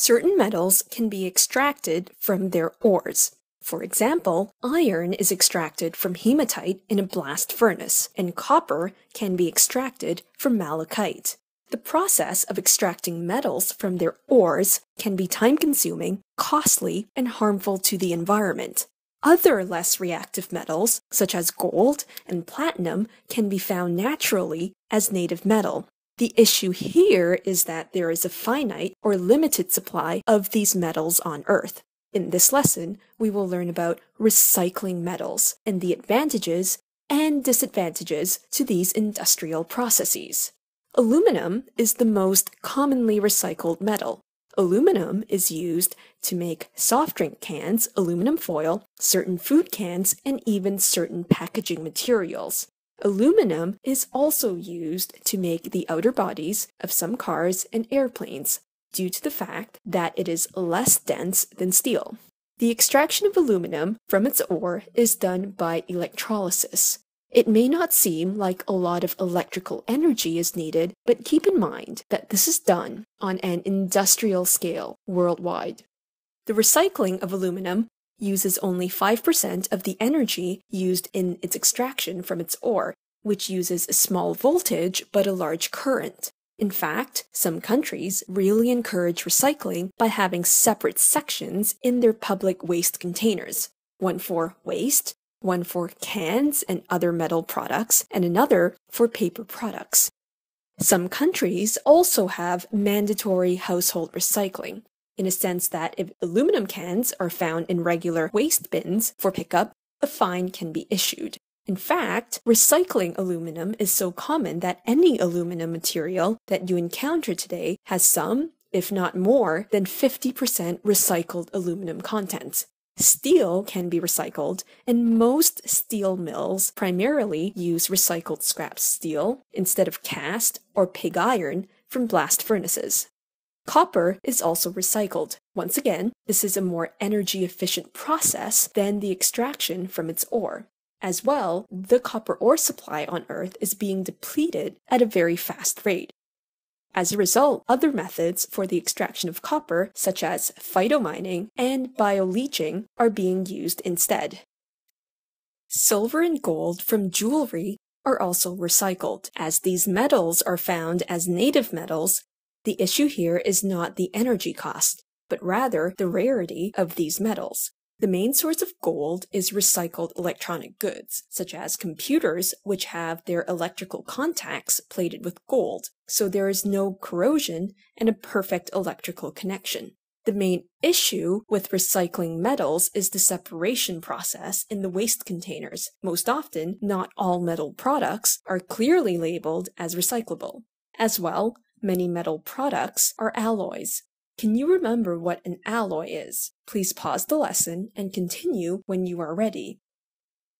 Certain metals can be extracted from their ores. For example, iron is extracted from hematite in a blast furnace, and copper can be extracted from malachite. The process of extracting metals from their ores can be time-consuming, costly, and harmful to the environment. Other less reactive metals, such as gold and platinum, can be found naturally as native metal. The issue here is that there is a finite or limited supply of these metals on Earth. In this lesson, we will learn about recycling metals and the advantages and disadvantages to these industrial processes. Aluminum is the most commonly recycled metal. Aluminum is used to make soft drink cans, aluminum foil, certain food cans, and even certain packaging materials. Aluminum is also used to make the outer bodies of some cars and airplanes, due to the fact that it is less dense than steel. The extraction of aluminum from its ore is done by electrolysis. It may not seem like a lot of electrical energy is needed, but keep in mind that this is done on an industrial scale worldwide. The recycling of aluminum uses only 5% of the energy used in its extraction from its ore, which uses a small voltage but a large current. In fact, some countries really encourage recycling by having separate sections in their public waste containers, one for waste, one for cans and other metal products, and another for paper products. Some countries also have mandatory household recycling, in a sense that if aluminum cans are found in regular waste bins for pickup, a fine can be issued. In fact, recycling aluminum is so common that any aluminum material that you encounter today has some, if not more, than 50% recycled aluminum content. Steel can be recycled, and most steel mills primarily use recycled scrap steel instead of cast or pig iron from blast furnaces. Copper is also recycled. Once again, this is a more energy-efficient process than the extraction from its ore. As well, the copper ore supply on Earth is being depleted at a very fast rate. As a result, other methods for the extraction of copper, such as phytomining and bioleaching, are being used instead. Silver and gold from jewelry are also recycled. As these metals are found as native metals, the issue here is not the energy cost, but rather the rarity of these metals. The main source of gold is recycled electronic goods, such as computers, which have their electrical contacts plated with gold, so there is no corrosion and a perfect electrical connection. The main issue with recycling metals is the separation process in the waste containers. Most often, not all metal products are clearly labeled as recyclable. As well, many metal products are alloys. Can you remember what an alloy is? Please pause the lesson and continue when you are ready.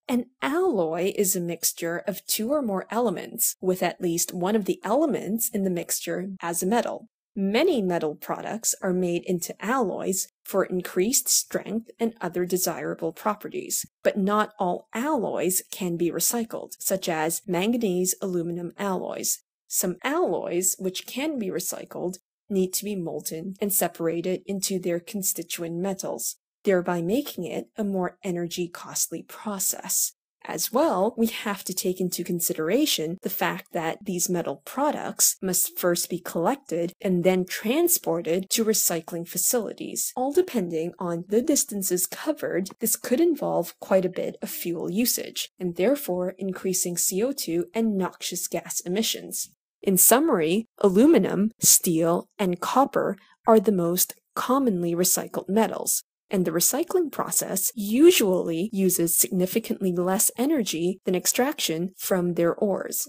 An alloy is a mixture of two or more elements, with at least one of the elements in the mixture as a metal. Many metal products are made into alloys for increased strength and other desirable properties, but not all alloys can be recycled, such as manganese aluminum alloys. Some alloys, which can be recycled, need to be molten and separated into their constituent metals, thereby making it a more energy-costly process. As well, we have to take into consideration the fact that these metal products must first be collected and then transported to recycling facilities. All depending on the distances covered, this could involve quite a bit of fuel usage, and therefore increasing CO2 and noxious gas emissions. In summary, aluminum, steel, and copper are the most commonly recycled metals, and the recycling process usually uses significantly less energy than extraction from their ores.